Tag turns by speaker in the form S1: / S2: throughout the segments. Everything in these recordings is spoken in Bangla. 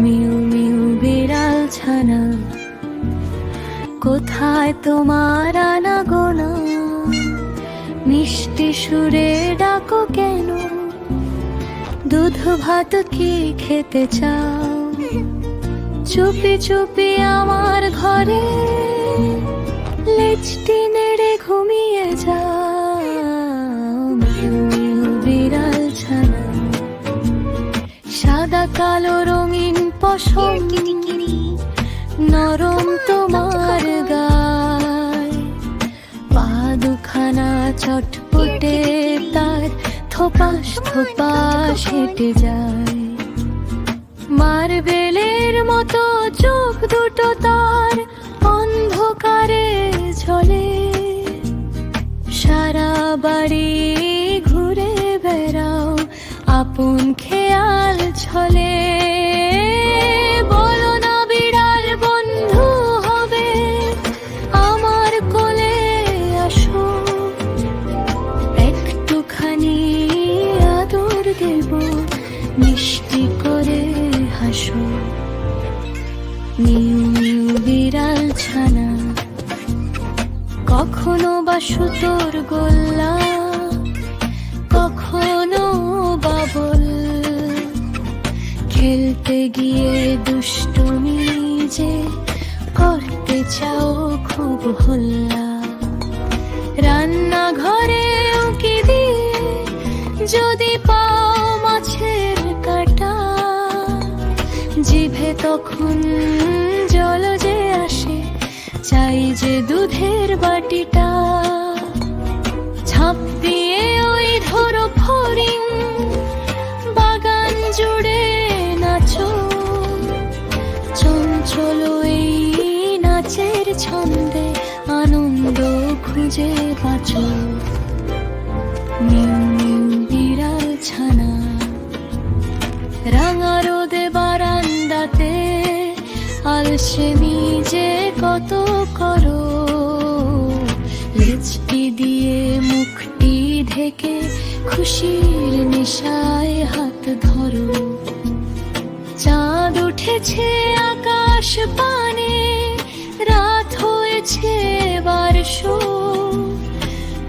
S1: মিউ মিউ বিড়াল ছানা, কোথায় তোমার আনাগোনা? মিষ্টি সুরে ডাকো কেন? দুধ ভাত কি খেতে চাও? চুপি চুপি আমার ঘরে লেজটি নেড়ে ঘুমিয়ে যাও। মিউ মিউ বিড়াল ছানা, সাদা কালো রঙিন পশম নরম তোমার গায়, পা দুখানা চটপটে তার থোপাস থোপাস হেঁটে যায়। মার্বেলের মতো চোখ দুটো তার অন্ধকারে ঝলে, সারা বাড়ি ঘুরে বেড়াও আপন খেয়াল ছলে। বলো না বিড়াল বন্ধু হবে, আমার কোলে আসো, একটুখানি আদর দেব, মিষ্টি করে হাসো। মিউ মিউ বিড়াল ছানা, কখনো বা সুতোর গোল্লা, কখনো বা বল, খেলতে গিয়ে দুষ্টুমি যে করতে চাও খুব হল্লা। রান্নাঘরে উকি দিয়ে যদি পাও মাছের কাটা, জিভে তখন জল যে আসে, চাই যে দুধের বাটিটা। ঝাঁপ দিয়ে ওই ধরো ফড়িং, বাগান জুড়ে নাচো, চঞ্চল এই নাচের ছন্দে আনন্দ খুঁজে বাঁচো। মিউ মিউ বিড়াল ছানা, রাঙা রোদে বারান্দাতে আলসেমি যে কত করো, লেজটি দিয়ে মুখটি ঢেকে খুশির নেশায় হাত ধরো। চাঁদ উঠেছে আকাশ পানে, রাত হয়েছে বারশো,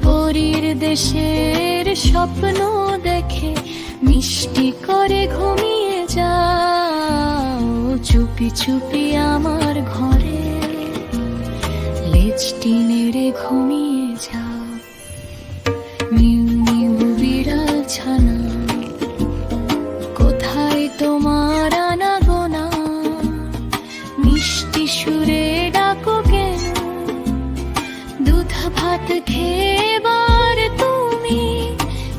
S1: পরীর দেশের স্বপ্ন দেখে মিষ্টি করে ঘুমিয়ে যাও। চুপি চুপি আমার ঘরে লেজটি নেড়ে ঘুমিয়ে যাও। মিউ মিউ বিড়াল ছানা, কোথায় তোমার আনাগোনা? মিষ্টি সুরে ডাকো কেন? দুধ ভাত খেবার তুমি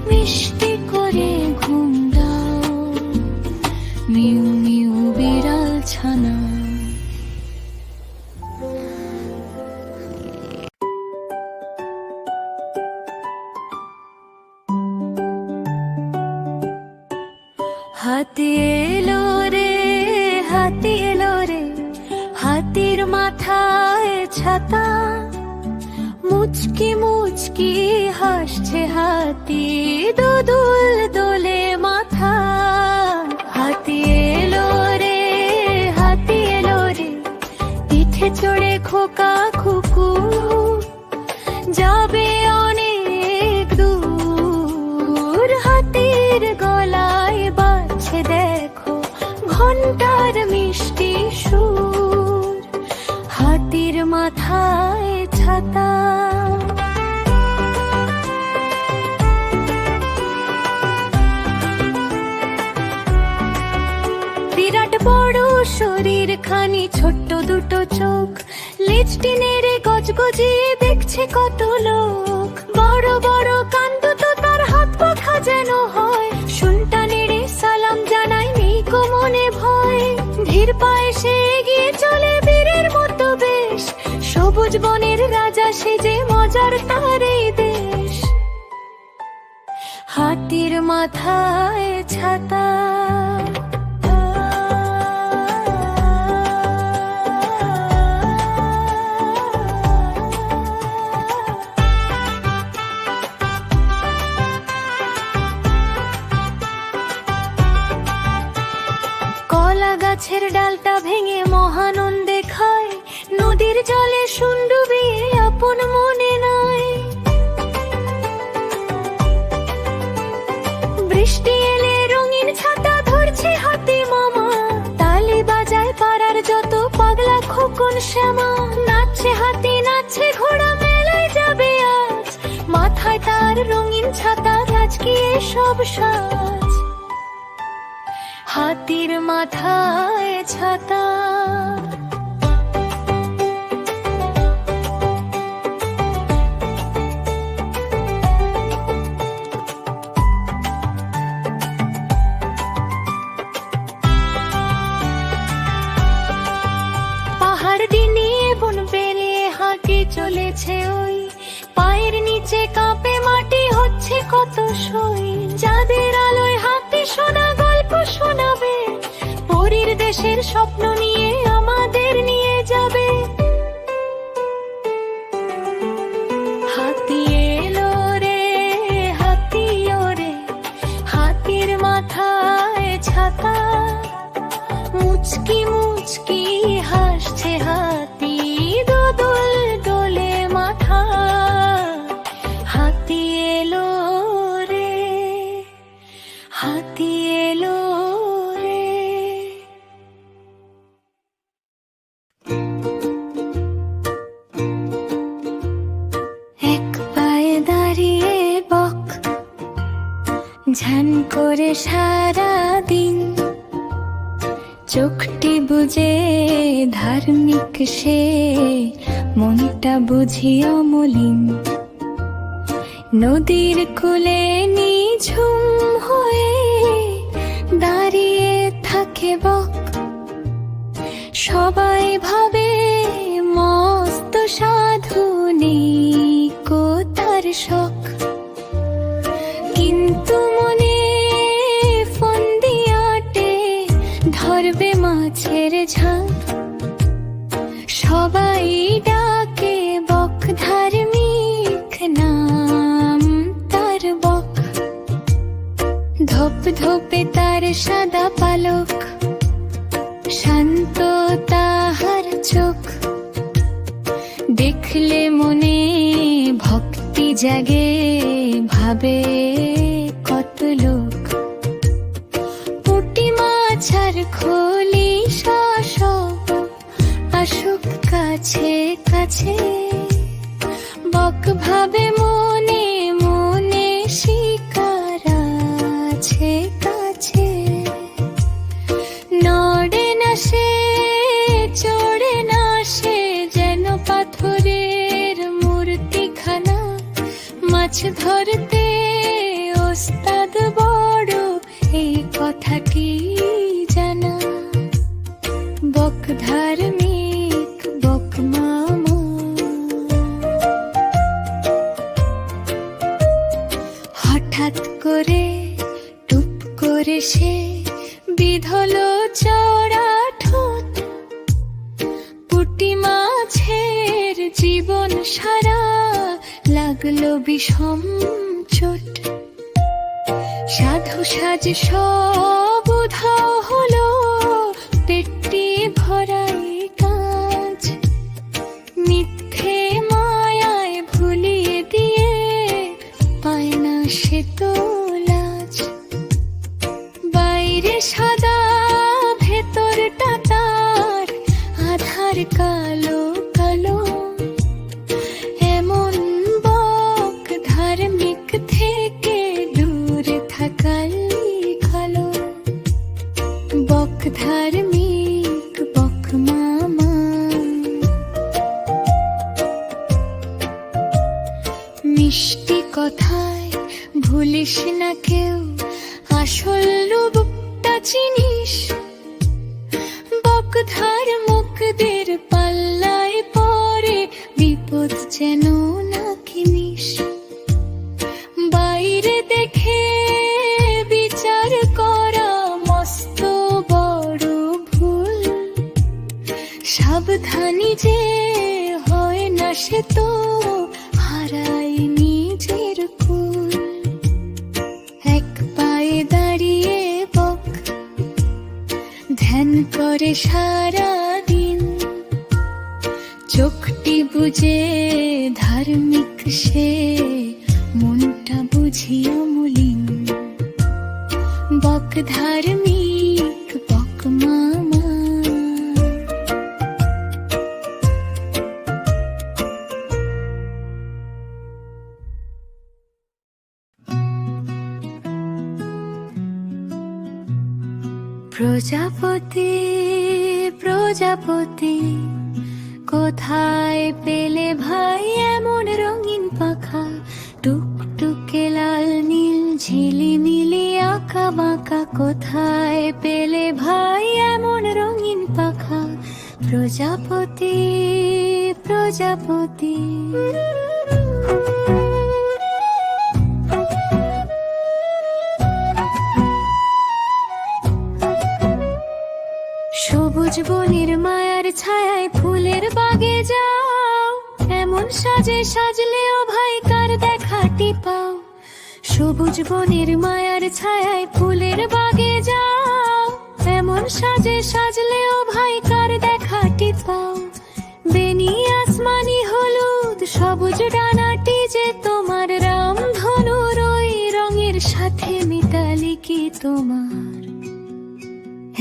S1: মিষ্টি করে ঘুম দাও। মিউ মিউ বিড়াল ছানা। হাতি এলো রে, হাতি এলো রে, হাতির মাথায় ছাতা, মুচকি মুচকি হাসছে হাতি, দোদুল দোলে মাথা। হাতি এলো রে, হাতি এলো রে, পিঠে চড়ে খোকা খুকু, যাবে অনেক দূর। হাতির গলায় বাজছে দেখো ঘন্টার মিষ্টি সুর, হাতির মাথায় ছাতা। বিরাট বড় শরীর খানি, ছোট্ট দুটো চোখ, লেজটি নেড়ে গজগজিয়ে দেখছে কত লোক। বড় বড় কান দুটো তার, হাত পাখা যেন হয়, শুনটা নেড়ে সালাম জানায়, নেই কো মনে ভয়। ধীর পায়ে সে এগিয়ে চলে বীরের মতো বেশ, সবুজ বনের রাজা সেজে মজার তার এই দেশ। হাতির মাথায় ছাতা। গাছের ডালটা ভেঙে মহানন্দে খায়, নদীর জলে সুন্ডুবিয়ে আপন মনে নয়। বৃষ্টি এলে রঙিন ছাতা ধরছে হাতে মামা, তালি বাজায় পাড়ার যত পাগলা খোকন শ্যামা। নাচছে হাতি নাচছে ঘোড়া, মেলায় যাবে আজ, মাথায় তার রঙিন ছাতা, রাজকীয় সব সাজ। হাতির মাথায় ছাতা। পাহাড় ডিঙিয়ে বন পেরিয়ে হাঁকে চলেছে ওই, পায়ের নিচে কাঁপে মাটি, হচ্ছে কত সই। যাদের আলোয় হাতি শোনা গল্প শোনাবে, পরীর দেশের স্বপ্ন নিয়ে আমাদের নিয়ে যাবে। হাতি এলো রে হাতি ওরে, হাতির মাথায় ছাতা। মুচকি মুচকি হাসছে হাতি, দোদল দোলে মাথা। হাতি এলো রে হাতি এলো রে। এক পায়ে দাঁড়িয়ে বক, ঝান করে সারা দিন, চোখটি বুঝে ধার্মিক সে, মনটা বুঝি অমলিন। নদীর কূলে নিঝুম হয়ে দাঁড়িয়ে থাকে বক, সবাই ভাবে মস্ত সাধু, নেই কো তার শখ। কিন্তু মনে ফন্দি আটে, ধরবে মাছের ঝাঁক। সবাই ডাকে বক, ধার্মিক নাম তার বক। ধপ ধপে তার সাদা পালক, শান্ত তাহার চোখ। দেখলে মনে ভক্তি জাগে, ভাবে কত লোক। পুঁটি মাছ আর খোলি শাসক, আসুক কাছে কাছে। বক ভাবে মনে মনে, শিকার আছে কাছে। নড়ে না সে চড়ে না সে, যেন পাথরের মূর্তিখানা। মাছ ধরতে ওস্তাদ বড়, এই কথাটি জানা। বক ধার্মিক বক মামা। হঠাৎ করে টুপ করে সে বিধল চড়া ঠোঁট। পুঁটি মাছের জীবন সারা লাগলো বিষম চোট। সাধু সাজ সব উধাও হলো, পেটটি ভরাই কাঁচ। মিথ্যে মায়ায় ভুলিয়ে দিয়ে, পায় না সে তো লাজ। বাইরে সাদা ভেতরটা তার, আধার কালো কালো। এমন বক ধার্মিক থেকে দূরে থাকাই ভালো। বক ধার্মিক বক মামা। মিষ্টি কথায় ভুলিস না কেউ, আসল রূপটা চিনিস। বক ধার্মিকদের পাল্লায় পরে, বিপদ যেন না কিনিস। বাইরে দেখে বিচার করা মস্ত বড় ভুল। সাবধানী যে হয় না সে তো, হারায় নিজের কুল। এক পায়ে দাঁড়িয়ে বক, ধ্যান করে সারা দিন, চোখটি বুঝে ধার্মিক সে, মনটা বুঝিও মলিন। বক ধার্মিক বক মামা। প্রজাপতি প্রজাপতি কোথায় পেলে ভাই এমন রঙিন পাখা, টুকটুকে লাল নীল ঝিলিমিলি আঁকা বাঁকা, কোথায় পেলে ভাই এমন রঙিন পাখা। প্রজাপতি প্রজাপতি সবুজ বনের মায়ার ছায়ায় ফুলের বাগে যাও, এমন সাজে সাজলেও ভাই কার দেখাটি পাও। সবুজ বনের মায়ার ছায়ায় ফুলের বাগে যাও, এমন সাজে সাজলেও ভাই কার দেখাটি পাও। বেনি আসমানি হলুদ সবুজ ডানাটি যে তোমার রামধনুর ওই রঙের সাথে মিতালি কি তোমার।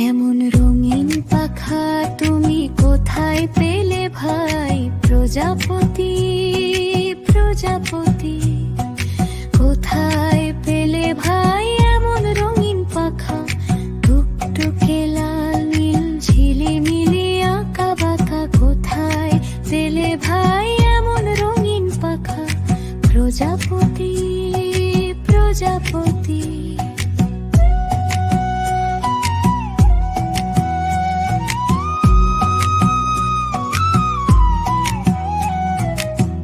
S1: এমন রঙিন পাখা তুমি কোথায় পেলে ভাই। প্রজাপতি প্রজাপতি কোথায় পেলে ভাই এমন রঙিন পাখা, টুকটুকে লাল নীল ঝিলিমিলি আঁকা বাঁকা, কোথায় পেলে ভাই এমন রঙিন পাখা। প্রজাপতি প্রজাপতি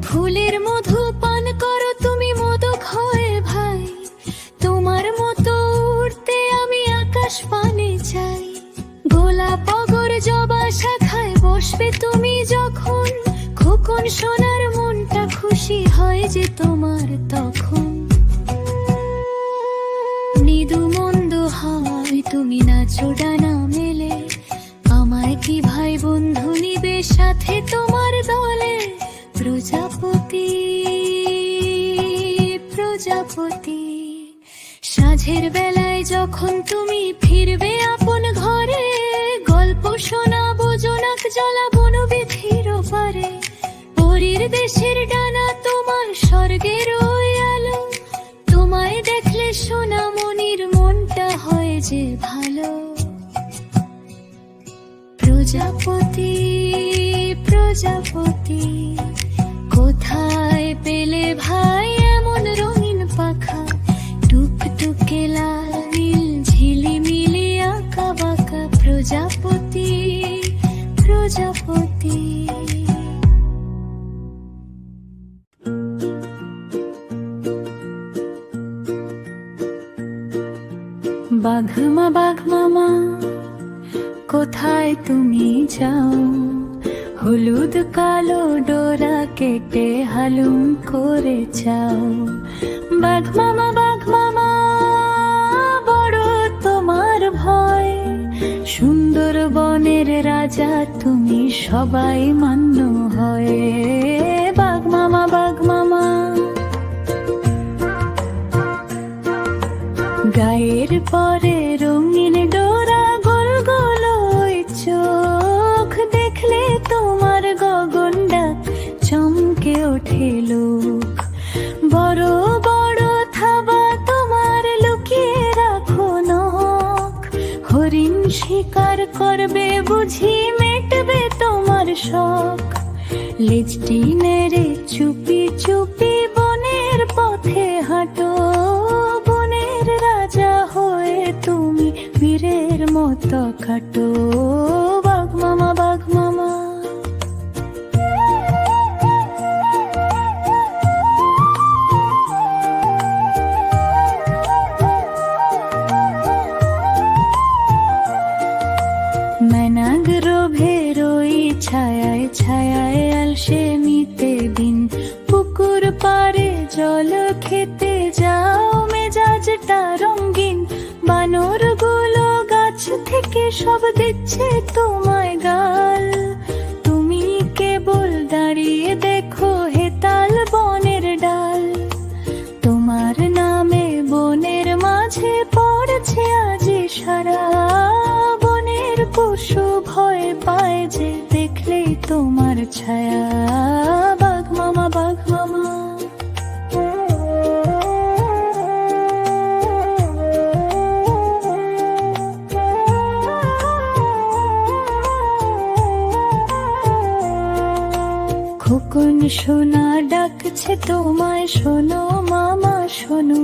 S1: ফুলের মধু পান করো তুমি মোদক হয়ে ভাই, তোমার মতো উড়তে আমি আকাশ পানে চাই। গোলাপ অগর জবা শাখায় বসবে তুমি যখন, খোকন সোনার মনটা খুশি হয় যে তোমার তখন। মৃদু মন্দ হয় তুমি নাচো ডানা মেলে, আমায় কি ভাই বন্ধু নিবে সাথে তোমার দলে। প্রজাপতি প্রজাপতি সাঁঝের বেলায় যখন তুমি ফিরবে আপন ঘরে, গল্প শোনাবো জোনাক জ্বলা বনবিথির পারে। পরীর দেশের ডানা তোমার স্বর্গের ওই আলো, তোমায় দেখলে সোনামণির মনটা হয় যে ভালো। প্রজাপতি প্রজাপতি কোথায় পেলে ভাই এমন রঙিন পাখা, টুকটুকে লাল নীল ঝিলিমিলি আঁকা বাঁকা। প্রজাপতি প্রজাপতি বাঘ মামা কোথায় তুমি যাও, হলুদ কালো ডোরা কেটে হালুম করে চাও। বাঘ মামা বড় তোমার ভয়, সুন্দর বনের রাজা তুমি সবাই মান্য হয়। বাঘ মামা গায়ের পরে রঙিন ডোরা গোল গোল ওই চোখ, দেখলে তোমার গগনটা চমকে ওঠে লোক। বড় বড় থাবা তোমার লুকিয়ে রাখো নখ, হরিণ শিকার করবে বুঝি মেটবে তোমার শখ। লেজটি নেড়ে চুপি চুপি বনের পথে হাঁটো, বনের রাজা হয়ে তুমি বীরের মতো কাটো। বাঘ মামা मैनाग रोभेर ओई ছায়ায় ছায়ায় আলসে মিতে দিন, পুকুর পাড়ে জল খেতে যাও মেজাজটা রঙিন। বানর গুলো গাছ থেকে থেকে সব দিচ্ছে তোমায় গাল। তুমি কেবল দাঁড়িয়ে দেখো হেতাল বনের ডাল। তোমার নামে বনের মাঝে পড়ছে আজ সারা। বনের পশু ভয় পায় যে দেখলেই তোমার ছায়া। বাঘ মামা, বাঘ মামা। খোকন সোনা ডাকছে তোমায়, শোনো মামা শোনো।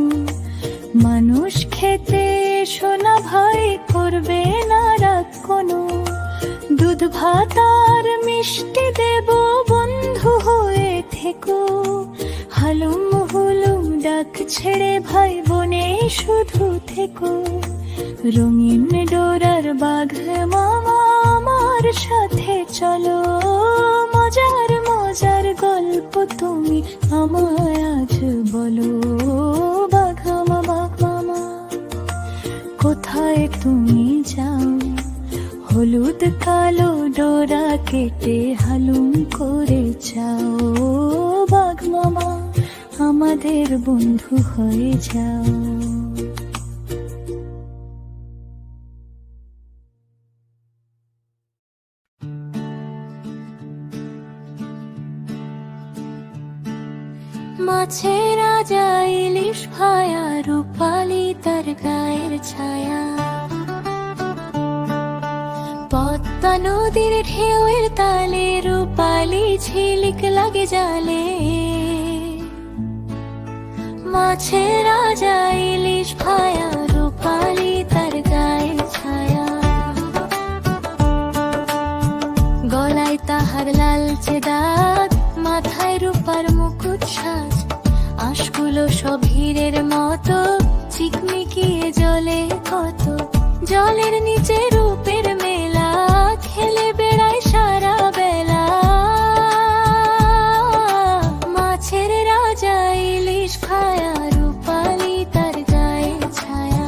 S1: মানুষ খেতে সোনা ভাই, করবে না রাগ কোনো। দুধ ভাত আর মিষ্টি দেব, বন্ধু হয়ে থেকো। হালুম হুলুম ডাক ছেড়ে ভাই বোনে শুধু থেকো। রঙিন ডোরার বাঘ মামা আমার সাথে চলো। মজার মজার গল্প তুমি আমায় আজ বলো। বাঘ মামা, বাঘ মামা। কোথায় তুমি যাও? হলুদ কালো ডোরা কেটে হালুম করে যাও। বাঘ মামা আমাদের বন্ধু হয়ে যাও। মাছের রাজা ইলিশ ভায়া, রূপালি তার গায়ের ছায়া। পদ্মা নদীর ঢেউয়ের তালে, রূপালি ঝিলিক লাগে জালে। মাছের রাজা ইলিশ ভায়া, রূপালি তার গায়ের ছায়া। গলায় তাহার লালচে দাগ, মাথায় রূপার মুকুট সাজ। আঁশগুলো সব হীরের মতো, চিকমিকিয়ে জলে কত। জলের নিচে রূপের মেলা, খেলে বেড়ায় সারা বেলা। মাছের রাজা ইলিশ ভায়া, রূপালি তার গায়ের ছায়া।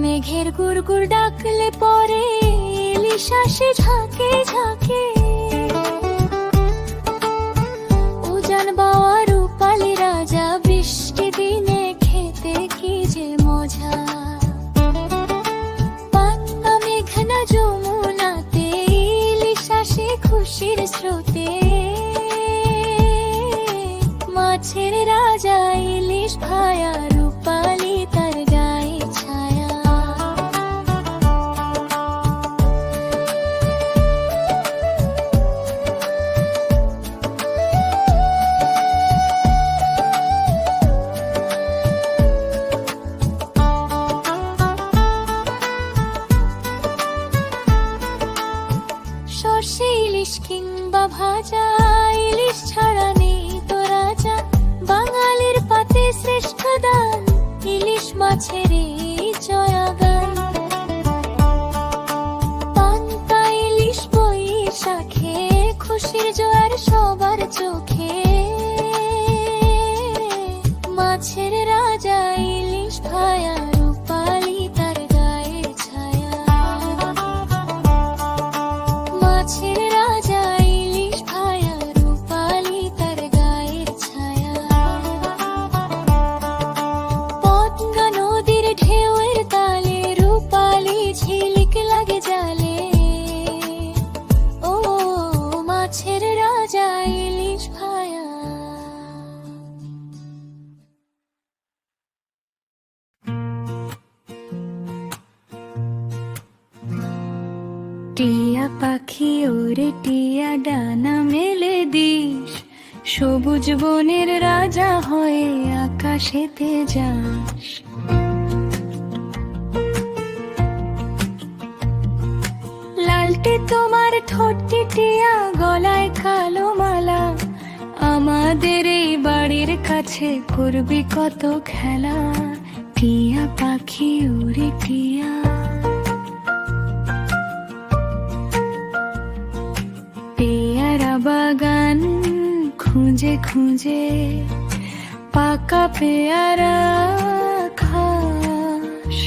S1: মেঘের গুড়গুড় ডাকলে পরে, ইলিশ আসে ঝাঁকে ঝাঁকে। উজান বাওয়া রূপালি রাজা, বৃষ্টি দিনে খেতে কি যে মজা। পান্না মেঘনা যমুনাতে, ইলিশ আসে খুশির স্রোতে। মাছের রাজা ইলিশ ভায়া, রূপালি তার গায়ে ছায়া। সর্ষে ইলিশ কিংবা ভাজা, ইলিশ ছাড়া নেই তো রাজা। বাঙালির পাতে শ্রেষ্ঠ দান, ইলিশ মাছের এই জয়া গান। পান্তা ইলিশ বৈশাখে, খুশির জোয়ার সবার চোখে। মাছের রাজা ইলিশ ভায়া, রূপালি তার গায়ে ছায়া। মাছের রাজা ইলিশ ভায়া, রূপালি তার গায়ের ছায়া। পদ্মা নদীর ঢেউয়ের তালে, রূপালি ঝিলিক লাগে জালে। ও মাছের রাজা ইলিশ ভায়া। টিয়া পাখি ওরে টিয়া, ডানা মেলে দিস। সবুজ বনের রাজা হয়ে আকাশেতে যাস। লালটে তোমার ঠোঁটটি টিয়া, গলায় কালো মালা। আমাদের এই বাড়ির কাছে করবি কত খেলা। টিয়া পাখি ওরে টিয়া, পেয়ারা বাগান খুঁজে খুঁজে পাকা পেয়ারা খাস,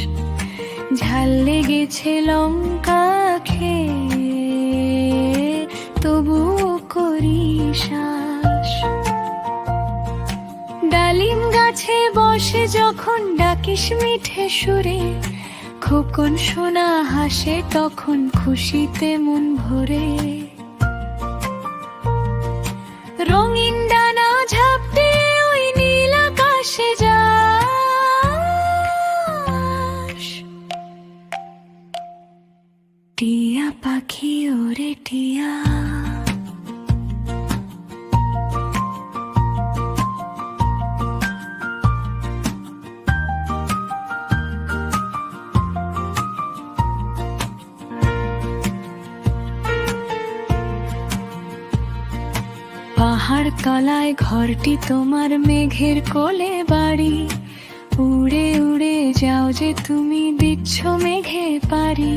S1: ঝাল লেগেছে লঙ্কা খেয়ে তবুও করি শ্বাস। ডালিম গাছে বসে যখন ডাকিস মিঠে সুরে, খোকন সোনা হাসে তখন খুশিতে মন ভরে। রঙিন ডানা ঝাপটে ওই নীল আকাশে যাস, টিয়া পাখি ওরে টিয়া। পাহাড় তলায় ঘরটি তোমার, মেঘের কোলে বাড়ি, উড়ে উড়ে যাও যে তুমি দিচ্ছ মেঘে পারি।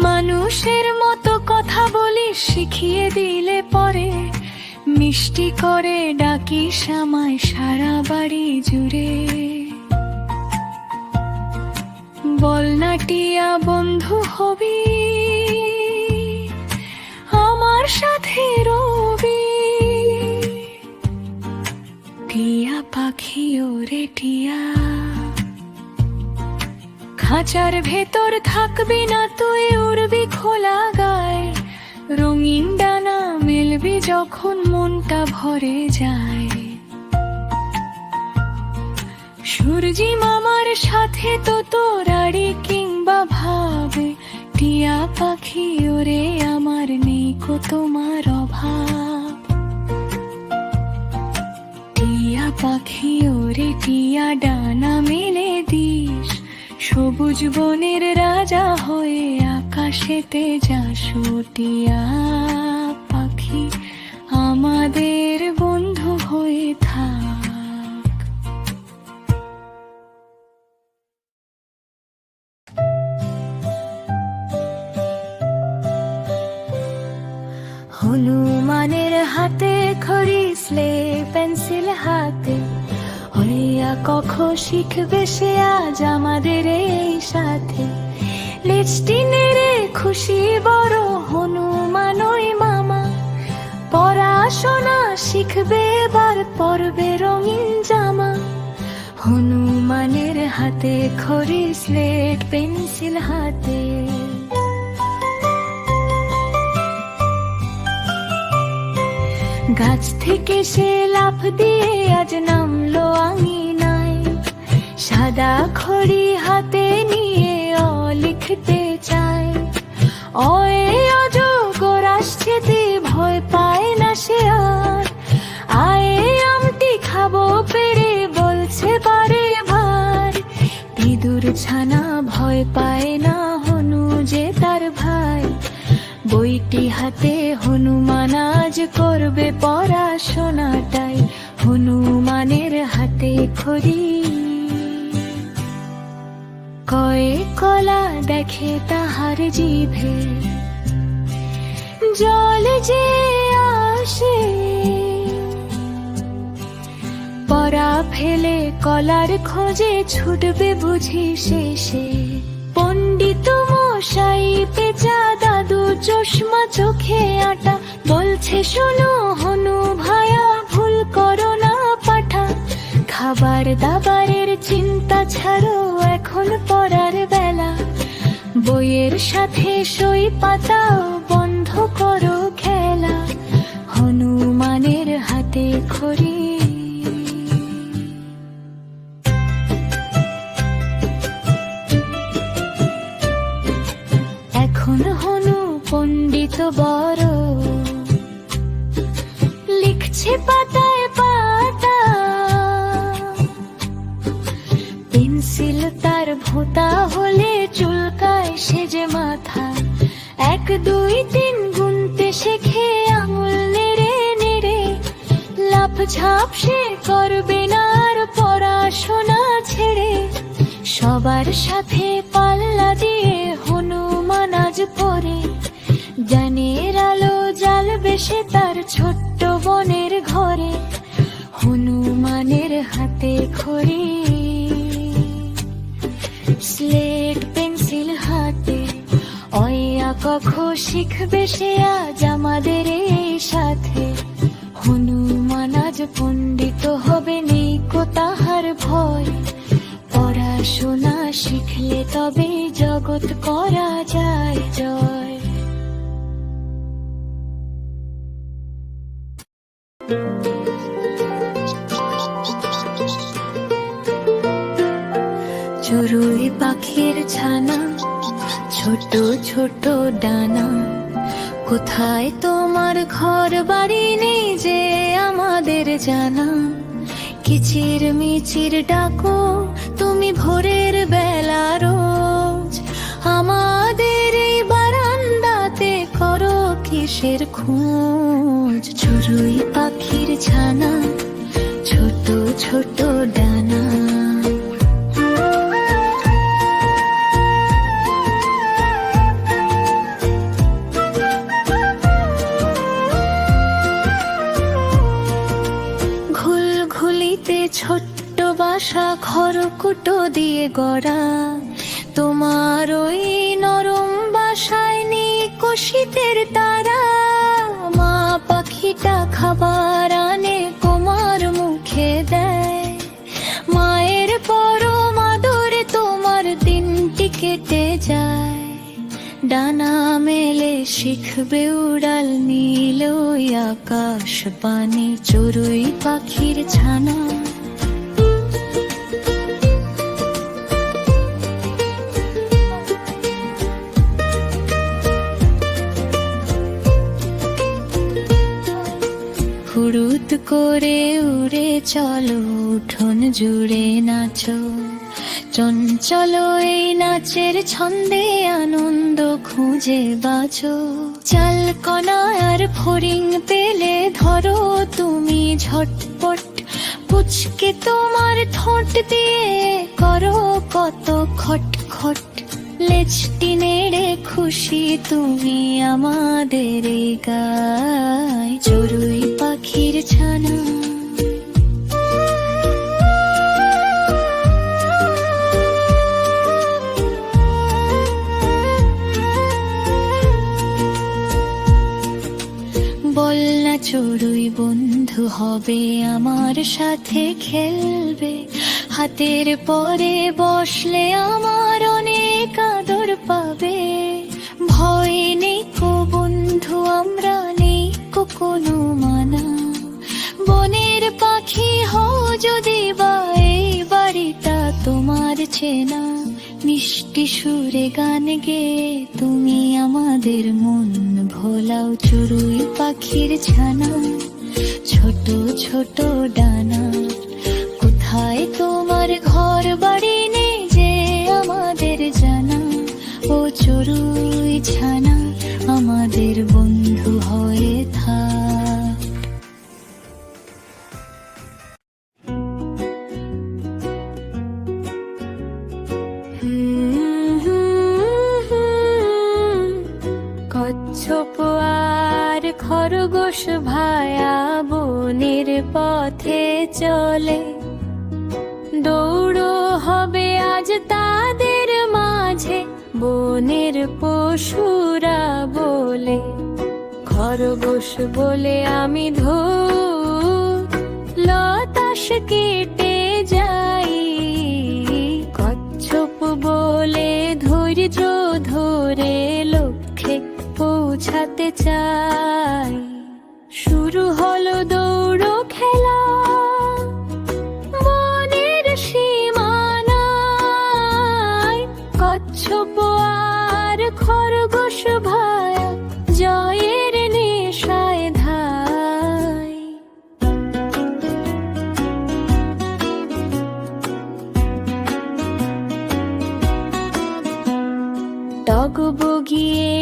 S1: মানুষের মতো কথা বলি শিখিয়ে দিলে পরে, মিষ্টি করে ডাকিস আমায় সারা বাড়ি জুড়ে। বল না টিয়া বন্ধু হবি, আমার সাথে রবি, টিয়া পাখি ওরে টিয়া। খাঁচার ভেতর থাকবি না তুই, উড়বি খোলা গায়, রঙিন ডানা মেলবি যখন মনটা ভরে যায়। সূর্যি মামার সাথে তো তোর আড়ি কিংবা ভাবে, টিয়া পাখি ওরে আমার নেই কো তোমার অভাব। টিয়া পাখি ওরে টিয়া ডানা মেলে দিস, সবুজ বনের রাজা হয়ে আকাশেতে যাস। টিয়া পাখি আমাদের বন্ধু হয়ে থাক। হনুমানের হাতে খড়ি স্লেট পেন্সিল হাতে, হইয়া কখ শিখবে সে আজ আমাদের এই সাথে। লিপস্টিনের খুশি বড় হনুমান ওই মামা, পড়াশোনা শিখবে এবার পরবে রঙিন জামা। হনুমানের হাতে খড়ি স্লেট পেন্সিল হাতে। গাছ থেকে সে লাফ দিয়ে আজ নামলো আঙিনায়, সাদা খড়ি হাতে নিয়ে অ লিখতে চায়। অয়ে অজগর আসছে তে ভয় পায় না সে আর, আয়ে আমটি খাবো পেরে বলছে বারে বার। ইঁদুর ছানা ভয় পায় না হনু যে তার ভাই, বইটি হাতে হনুমান আজ করবে পড়াশোনাটাই। হনুমানের হাতে খড়ি, কয়ে কলা দেখে তাহার জিভে, জল যে আসে। পড়া ফেলে কলার খোঁজে ছুটবে বুঝি শেষে। পণ্ডিত মশাই পেঁচা দাদু চশমা চোখে আটা, বলছে শোনো হনু ভায়া ভুল করো না পাঠা। খাবার দাবারের চিন্তা ছাড়ো এখন পড়ার বেলা, বইয়ের সাথে সই পাতাও বন্ধ করো খেলা। হনুমানের হাতে খড়ি। এখন হনু পণ্ডিত বড়, লিখছে পাতায় পাতা। পেন্সিল তার ভোঁতা হলে চুলকায় সেজে মাথা। 1 2 3 গুনতে শেখে আঙুল নেড়ে নেড়ে, লাফ ঝাপসে করবে না আর পড়াশোনা ছেড়ে, সবার সাথে পাল্লা দিয়ে হনুমান আজ পরে, জ্ঞানের আলো জ্বালবে সে তার ছোট্ট বনের ঘরে, হনুমানের হাতে খড়ি, স্লেট পেন্সিল হাতে, অয়া কখ শিখবে সে আজ আমাদের এই সাথে, হনুমান আজ পণ্ডিত হবে নেই কো তাহার ভয়, পড়াশোনা শিখলে তবে জগৎ করা যায় জয়। চড়ুই পাখির ছানা, ছোট ছোট ডানা, কোথায় তোমার ঘর বাড়ি নেই যে আমাদের জানা, কিচির মিচির ডাকো তুমি ভোরের বেলা রোজ, আমাদের এই বারান্দাতে করো কিসের খোঁজ, চড়ুই পাখির ছানা, ছোট ছোট ডানা। ছোট্ট বাসা খড়কুটো দিয়ে গড়া, তোমার ওই নরম বাসায় নেই শীতের তারা, মা পাখিটা খাবার আনে তোমার মুখে দেয়, মায়ের পরম আদরে তোমার দিনটি কেটে যায়, ডানা মেলে শিখবে উড়াল নীল ওই আকাশ পানে, চড়ুই পাখির ছানা। হুড়ুত করে উড়ে চলো উঠোন জুড়ে নাচো, চঞ্চল এই নাচের ছন্দে আনন্দ খুঁজে বাঁচো, চাল কণা আর ফড়িং পেলে ধরো তুমি ঝটপট, পুচকে তোমার ঠোঁট দিয়ে করো কত খটখট, লেজটি নেড়ে খুশি তুমি আমাদের গায়, চড়ুই পাখির ছানা। বল না চড়ুই বন্ধু হবে আমার সাথে খেলবে, হাতের পরে বসলে আমার অনেক আদর পাবে, ভয় নেই কো বন্ধু আমরা নেই কো কোনো মানা, বনের পাখি হও যদি বা এই বাড়িটা তোমার চেনা, মিষ্টি সুরে গান গেয়ে তুমি আমাদের মন ভোলাও, চড়ুই পাখির ছানা, ছোট ছোট ডানা, কোথায় তোমার ঘর বাড়ি নেই যে আমাদের জানা, ও চড়ুই ছানা আমাদের বন্ধু হয়ে থাক। কচ্ছপ আর খরগোশ ভায়া বনের পথে চলে, দৌড় হবে আজ তাদের মাঝে বনের পশুরা বলে, খরগোশ বলে আমি ধূপ লতাশ কেটে যাই, কচ্ছপ বলে ধৈর্য ধরে লক্ষ্যে পৌঁছাতে চাই, শুরু হলো দৌড় খেলা বনের সীমানায়, কচ্ছপ আর খরগোশ ভায়া জয়ের নেশায় ধায়। ডগবগিয়ে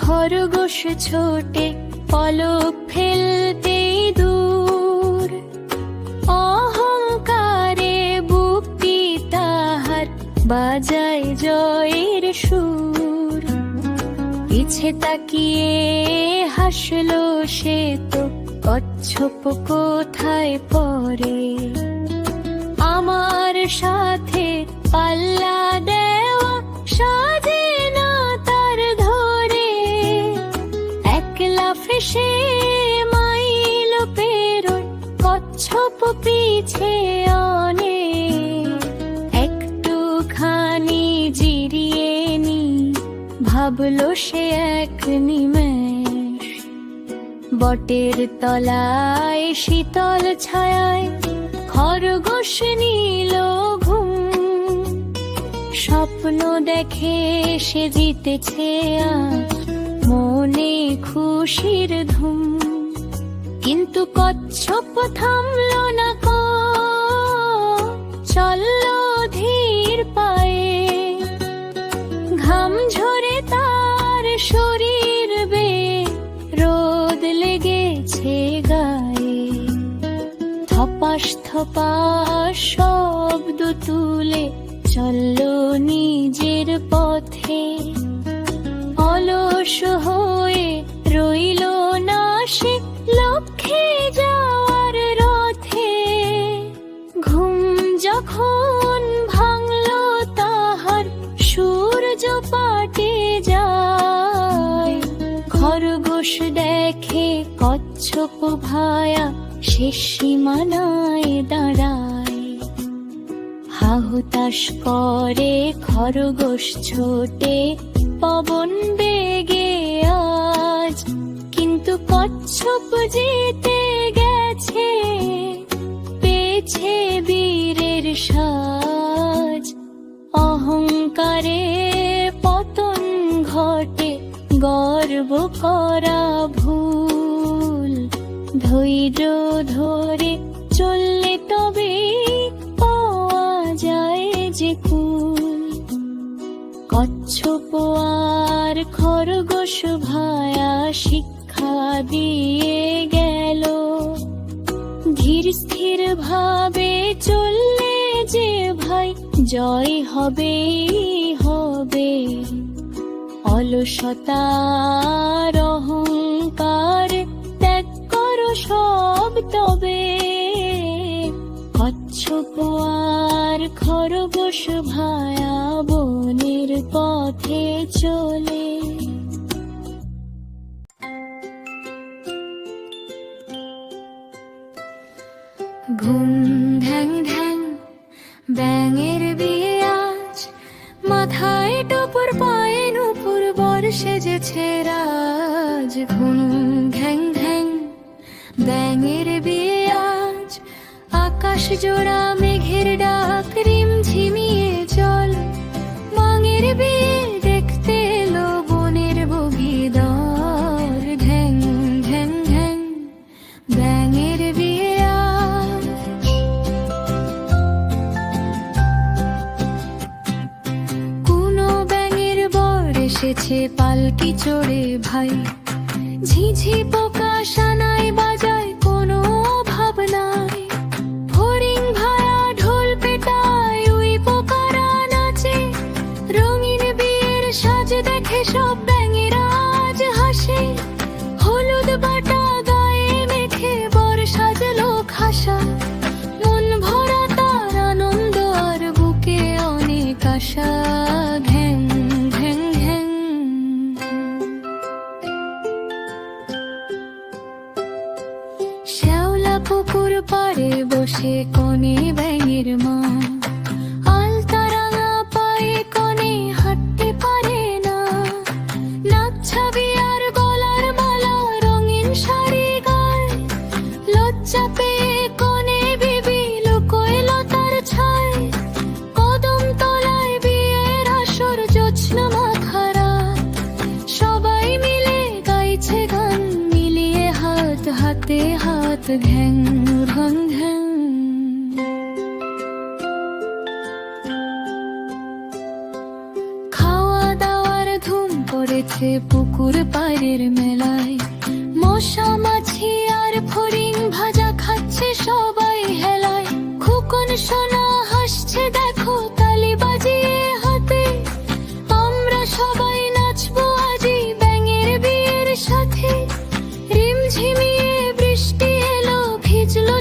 S1: খরগোশ ছোটে পলক ফেলতেই দূর, বাজায় জয়ের সুর। পিছে তাকিয়ে হাসলো সে তো, কচ্ছপ কোথায় পড়ে। আমার সাথে পাল্লা দেওয়া সাজে না তার ধরে, একলা ফেসে মাইল পেরোয় কচ্ছপ পিছে অনেক। একটুখানি জিরিয়ে নি ভাবলো সে এক নিমেষ, বটের তলায় শীতল ছায়ায় খরগোশ নীল ঘুম। স্বপ্ন দেখে সে জিতেছে আজ, মনে খুশির ধুম। কিন্তু কচ্ছপ থামলো না কো, চললো ধীর পায়ে। ঘাম ঝরে তার শরীর বেয়ে, রোদ লেগেছে গায়ে। থপাস থপাস শব্দ তুলে চললো নিজের পথে, অলস হয়ে রইল না সে লক্ষ্যে যাওয়ার রথে। ঘুম যখন ভাঙলো তাহার সূর্য পাটে যায়, খরগোশ দেখে কচ্ছপ ভায়া শেষ সীমানায় দাঁড়ায়। হাহুতাশ করে খরগোশ ছোটে পবন বেগে আজ, কিন্তু কচ্ছপ জিতে গেছে, পেয়েছে বীরের সাজ। অহংকারে পতন ঘটে, গর্ব করা ভুল। ধৈর্য ধরে চললে তবে পাওয়া যায় যে কুল। কচ্ছপ আর খরগোশ ভায়া শিক্ষা দিয়ে গেল, ধীর স্থির ভাবে চললে যে ভাই জয় হবে হবে। অলসতার অহংকার ত্যাগ করো সব তবে, কচ্ছপ আর খরগোশ ভায়া বনের পথে চলে। ঘুম ঢ্যাং ঢ্যাং ব্যাঙের বিয়ে আজ, মাথায় টোপর পায়ে নুপুর বর সেজেছে রাজ। ঘুম ঘ্যাং ঘ্যাং ব্যাঙের বিয়ে আজ, আকাশ জোড়া মেঘের ডাক রিম ঝিমিয়ে জল। মাঙের বিয়ে দেখতে এলো বনের বগিদর। ঘ্যাং ঘ্যাং ঘ্যাং ব্যাঙের বিয়ে আজ। কোনো ব্যাঙের বর এসেছে পালকি চড়ে ভাই, ঝিঝি পোকা সানাই বাজায় কোনো ভাবনায়। ফড়িং ভায়া ঢোল পেটায়, উই পোকারা নাচে। রঙিন বিয়ের সাজ দেখে সব ব্যাঙেরা আজ হাসে। হলুদ বাটা গায়ে মেখে বর সাজলো খাসা, মন ভরা তার আনন্দ আর বুকে অনেক আশা। ঘ্যাং ঘ্যাং ঘ্যাং শ্যাওলা পুকুর পাড়ে বসে কনে ব্যাঙের মা, আলতা রাঙা পায়ে কনে হাঁটতে পারে না। নাক ছাবি আর গলার মালা, রঙিন শাড়ি গায়। লজ্জা পেয়ে কনে বিবি লুকোয় তার ছায়। কদম তলায় বিয়ের আসর, জোছনা মাখা রাত। সবাই মিলে গাইছে গান, মিলিয়ে হাত হাতে হাত। ঘ্যাং ঘ্যাং ঘ্যাং খাওয়া দাওয়ার ধুম পড়েছে পুকুর পাড়ের মেলায়। মশা মাছি আর ফড়িং ভাজা খাচ্ছে সবাই হেলায়। খোকন সোনা হাসছে দেখো তালি বাজিয়ে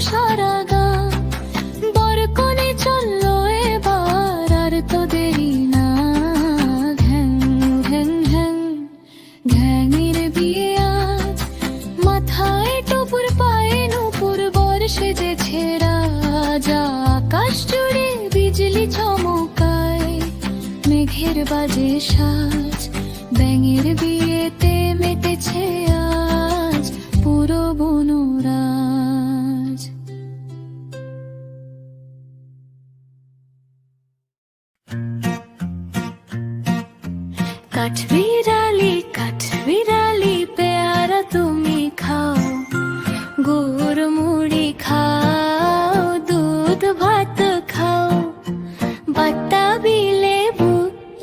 S1: সারা গান। বরকনে চললো এবার আর তো দেরি না। ঘ্যাং ঘ্যাং ঘ্যাং ঘ্যাঙের বিয়ে আজ, মাথায় টুপুর পায়ে নুপুর, বর সেজেছে রাজা। আকাশ জুড়ে বিজলি চমকায়, মেঘের বাজে সাজ। ব্যাঙের বিয়েতে মেতেছে আজ পুরো বনরাজ। কাঠবিড়ালি পেয়ারা তুমি খাও, গুড় মুড়ি খাও, দুধ ভাত খাও, বাতাবি লেবু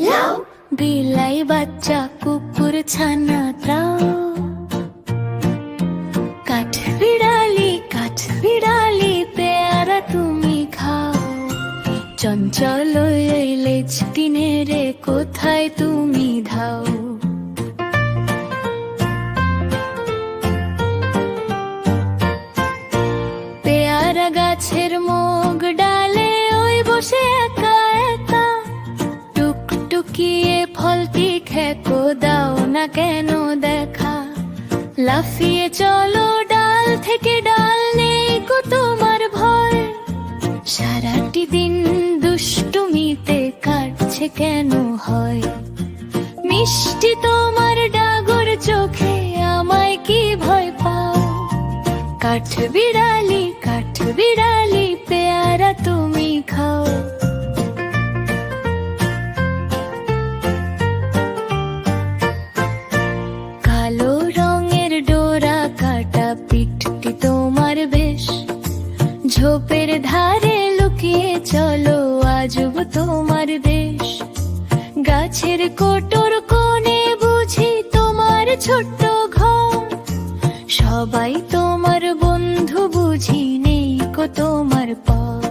S1: লাও, বিলাই বাচ্চা কুকুর ছানা দাও। কাঠবিড়ালি পেয়ারা তুমি খাও, চঞ্চল এই লেজ টিনে রে কোথায় তুমি ধাও। পেয়ারা গাছের মুগ ডালে ওই বসে একা একা, টুকটুকিয়ে ফলটি খেকো দাও না কেন দেখা। লাফিয়ে চলো ডাল থেকে ডাল, নেই কো তোমার ভয়। সারাটি দিন দুষ্টুমিতে কাটছে কেন হয়। মিষ্টি তোমার ডাগর চোখে, আমায় কি ভয় পাও। কাঠবিড়ালি পেয়ারা তুমি খাও। কালো রঙের ডোরা কাটা পিঠটি তোমার বেশ, ঝোপের ধারে লুকিয়ে চলো আজব তোমার দেশ। গাছের কোটর কোণে বুঝি তোমার ছোট্ট ঘর, সবাই তোমার বন্ধু বুঝি, নেই কো তোমার পর।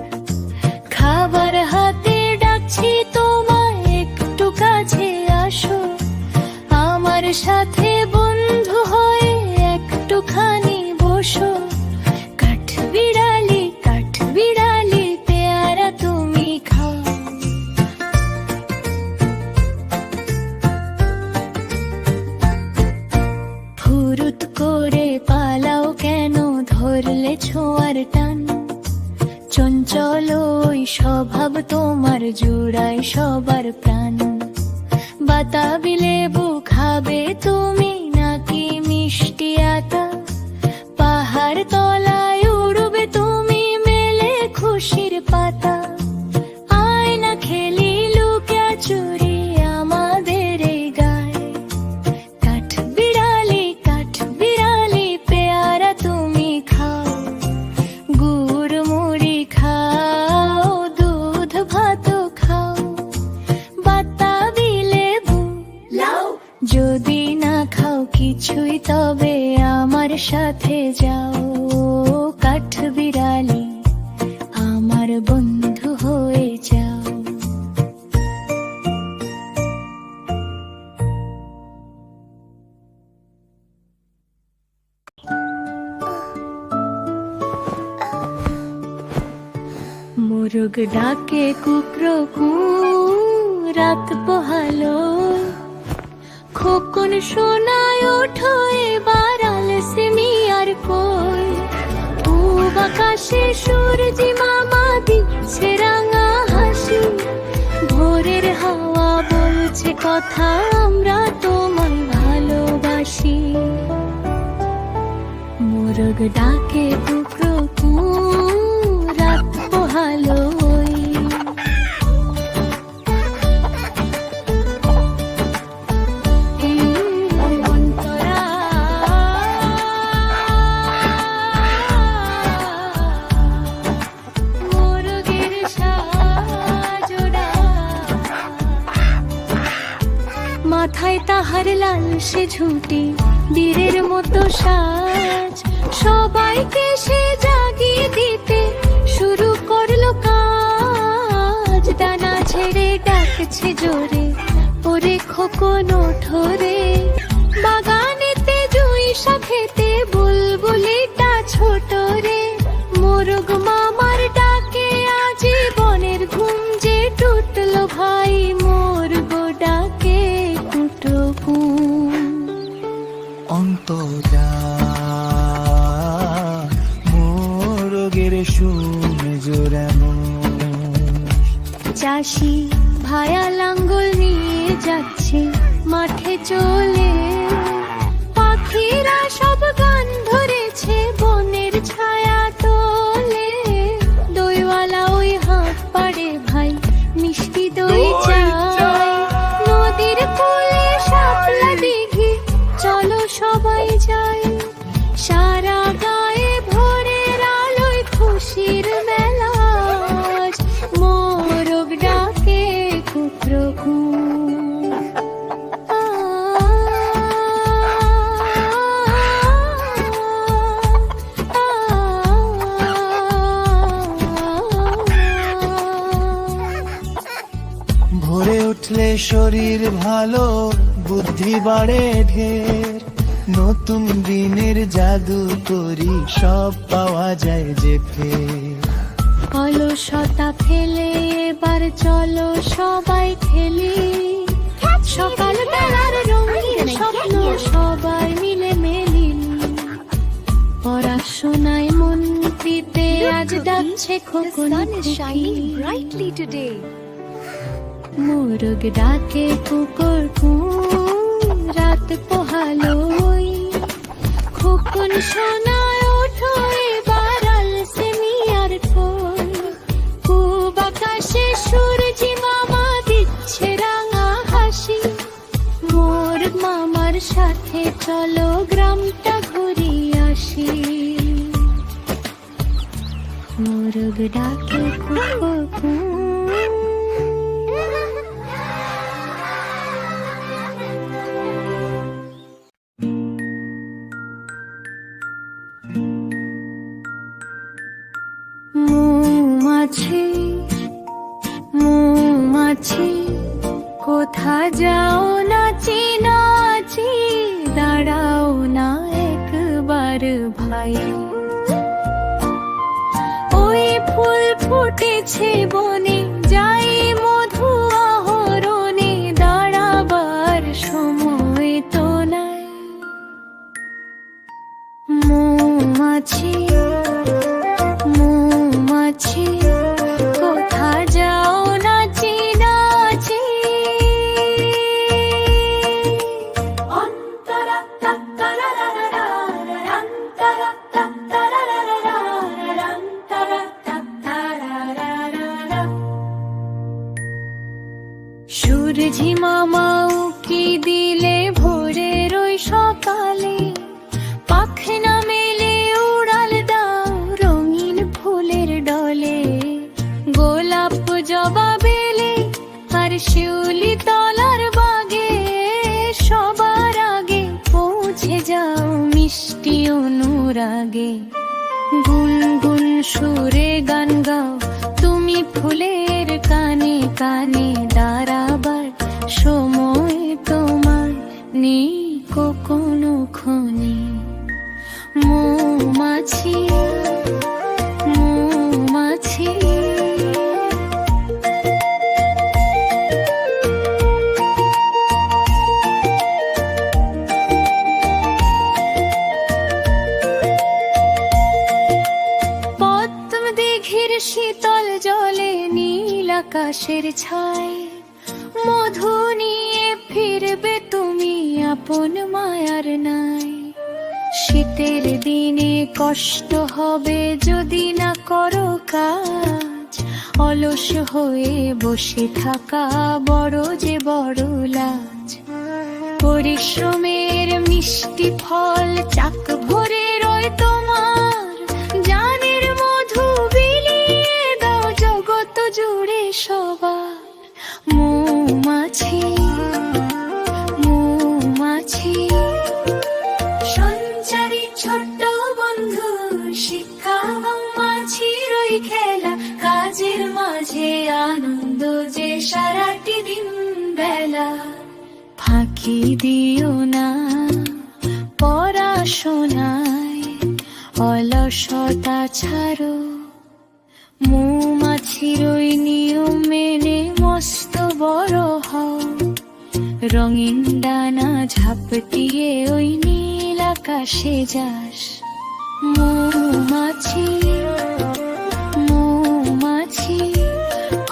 S1: খাবার হাতে ডাকছি তোমায় একটু কাছে আসো, আমার সাথে বন্ধু হয়ে একটুখানি বসো। কাঠবিড়ালি পেয়ারা তুমি খাও। ফুরুত করে পালাও কেন, ধরলে ছোঁয়ার টান। চঞ্চল ওই স্বভাব তোমার, জুড়ায় সবার প্রাণ। বাতাবি লেবু খাবে তুমি নাকি মিষ্টি আতা, পাহাড় তলায় উড়বে তুমি মেলে খুশির পাতা। আয়না খেলি লুকিয়া চুরি আমাদের এই গায়ে। কাঠবিড়ালি পেয়ারা তুমি খাও, গুড় মুড়ি খাও, দুধ ভাত খাও, বাতাবি লেবু লাও। যদি না খাও কিছুই তবে আমার সাথে যাও। কাঠবিড়ালি আমার বন্ধু হয়ে যাও। মোরগ ডাকে কুকরো কু, রাত পোহালো। খোকন শোনায় ওঠো এবার, আলসেমি আর কই। পূব আকাশে সূর্যি মামা দিচ্ছে রাঙা হাসি। ভোরের হাওয়া বলছে কথা, আমরা তোমায় ভালোবাসি। মোরগ ডাকে কুকরো কু, রাত পোহালো। মাথায় তাহার লাল সে ঝুঁটি, বীরের মতো সাজ। সবাইকে সে জাগিয়ে দিতে শুরু করলো কাজ। ডানা ছেড়ে ডাকছে জোরে, ওরে খোকন ওঠো রে। বাগানেতে জুঁই শাখেতে বুলবুলিটা ছোট রে। মোর মোরগ মামার ডাকে আজীবনের ঘুম যে টুটলো ভাই, মোর গো ডাকে কুটো ঘুম।
S2: অন্তরা মোরগের শুনে জোরানো,
S1: চাষি ভায়া লাঙ্গল নিয়ে যাচ্ছে মাঠে চলে, পাখিরা সব গান ধরেছে বনের ছায়া তোলে, দইওয়ালা ওই হাত পাড়ে ভাই মিষ্টি দই চাই, নদীর কূলে শাপলা দিঘি চলো সবাই যাই, সারা গায়ে ভোরের আলোয় খুশির মেলা, আজ মোরগ ডাকে কুকরো ঘুম।
S2: ভোরে উঠলে শরীর ভালো, বুদ্ধি বাড়ে ঢের, নতুন দিনের জাদু করি সব পাওয়া যায় যে ফের।
S1: অলসতা ফেলে এবার চলো সবাই খেলি, সকাল বেলার রঙিন স্বপ্ন সবাই মিলে মেলি, পড়াশোনায় মন দিতে আজ ডাকছে খোকন খুকি। মোরগ ডাকে কুকুর কুম, রাত পোহালো ওই, খোকন শোনায় ওঠো এবার আলসে মিয়ার ঠোল, পূব আকাশে সূর্যি মামা দিচ্ছে রাঙা হাসি, মোরগ মামার সাথে চলো গ্রামটা ঘুরিয়ে আসি, মোরগ ডাকে কুকুর কুম। মৌমাছি মৌমাছি কোথা যাও নাচি নাচি, দাঁড়াও না একবার ভাই, ওই ফুল ফুটেছে বনে যাই মধু আহরণে, দাঁড়াবার সময় তো নাই। মৌমাছি মৌমাছি কোথা যাও নাচি নাচি, অন্তরা তারারারা অন্তরা তারারারা অন্তরা তারারারা। সূর্যি মামা উকি দিলে ভোরের ওই সকালে, পাখনা মেলে উড়াল দাও রঙিন ফুলের ডলে, গোলাপ জবা বেলে আর শিউলি তলার বাগে, সবার আগে পৌঁছে যাও মিষ্টি অনুরাগে, গুনগুন সুরে গান গাও তুমি ফুলের কানে কানে, দাঁড়াবার সময় তোমার নেই কোনো ক্ষণে। মৌমাছি মৌমাছি পদ্ম দিঘির শীতল জলে নীল আকাশের ছায়, মধু নিয়ে ফিরবে তুমি আপন মায়ার নাই, শীতের দিনে কষ্ট হবে যদি না করো কাজ, অলস হয়ে বসে থাকা বড় যে বড় লাজ, পরিশ্রমের মিষ্টি ফল চাক ভরে রয় তোমার, জানের মধু বিলিয়ে দাও জগৎ জুড়ে সবার। মৌমাছি মৌমাছি সঞ্চারী ছোট্ট বন্ধু, শিক্ষা মৌমাছির ওই খেলা, কাজের মাঝে আনন্দ যে সারাটি দিন বেলা, ফাঁকি দিও না পড়াশোনায়, অলসতা ছাড়ো মৌমাছির ওই নিয়ম মেনে মস্ত বড় হও, রঙিন ডানা ঝাপটিয়ে ওই নীল আকাশে যাস। মৌমাছি মৌমাছি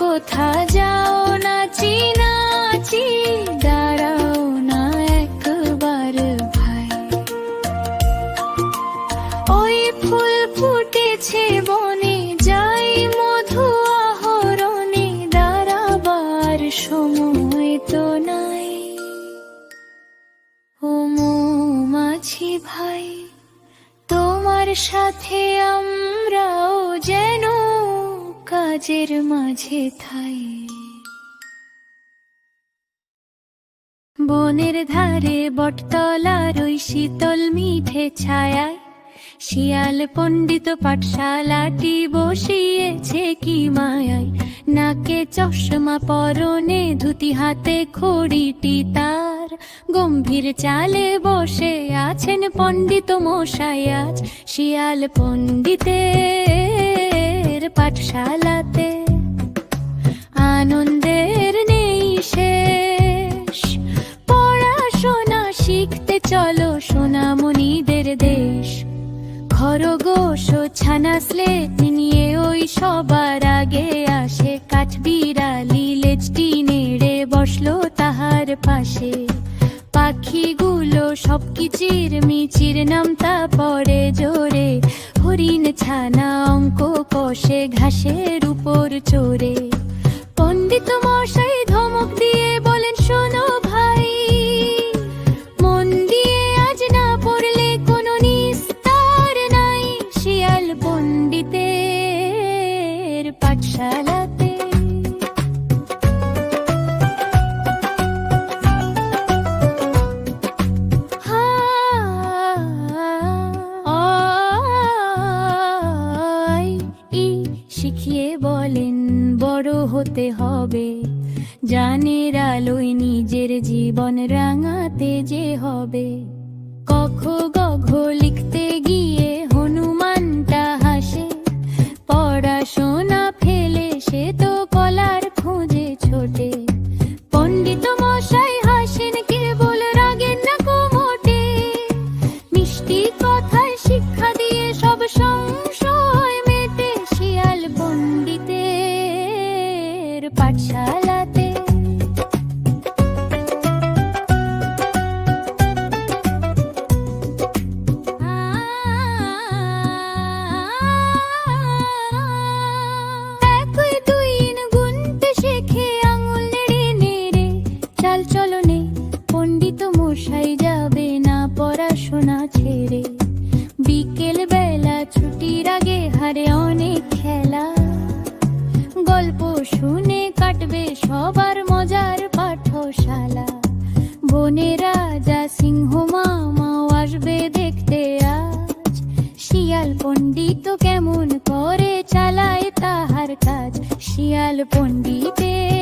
S1: কোথা যাও নাচি নাচি, দাঁড়াও না একবার ভাই। ওই ফুল ফুটেছে বনে, যাই মধু আহরণে, দাঁড়াবার সময় তো নাই। ও মৌমাছি ভাই, তোমার সাথে আমরাও যেন কাজের মাঝে থাই। বনের ধারে বটতলার ওই শীতল মিঠে ছায়ায়, শিয়াল পণ্ডিত পাঠশালাটি বসিয়েছে কি মায়ায়। নাকে চশমা পরনে ধুতি হাতে খড়িটি তার, গম্ভীর চালে বসে আছেন পণ্ডিত মশাই আজ। শিয়াল পণ্ডিতের পাঠশালাতে আনন্দের নেই শেষ, পড়াশোনা শিখতে চলো সোনামণিদের দেশ। খরগোশ ও ছানা স্লেট নিয়ে ওই সবার আগে আসে, কাঠবিড়ালি লেজটি নেড়ে বসলো তাহার পাশে। পাখিগুলো সব কিচির মিচির নামতা পড়ে জোরে, হরিণ ছানা অঙ্ক কষে ঘাসের উপর চড়ে। পণ্ডিত মশাই ধমক দিয়ে বলেন, শোনো ভাই, মন দিয়ে আজ না পড়লে কোনো নিস্তার নাই। শিয়াল পণ্ডিতের পাঠশালাতে শিখিয়ে বলেন বড় হতে হবে, জানের আলোয় নিজের জীবন রাঙাতে যে হবে। কখ গঘ লিখতে গিয়ে হনুমানটা হাসে, পড়াশোনা ফেলে সে তো কলার খোঁজে ছোটে। পণ্ডিত মশাই হাসেন কেবল, রাগেন না কোমোটে, মিষ্টি কথায় শিক্ষা দিয়ে সব সংশয় মেটে। শিয়াল পণ্ডিতের পাঠশালাতে এক দুই গুনতে শেখে আঙুল নেড়ে নেড়ে, চাল চলনে পণ্ডিত মশাই যাবে না পড়াশোনা ছেড়ে। বিকেল বেলা ছুটির আগে হারে অনেক খেলা, গল্প শুনে কাটবে সবার মজার পাঠশালা। বনে রাজা সিংহ মামাও আসবে দেখতে আজ, শিয়াল পণ্ডিত কেমন করে চালায় তাহার কাজ। শিয়াল পণ্ডিতের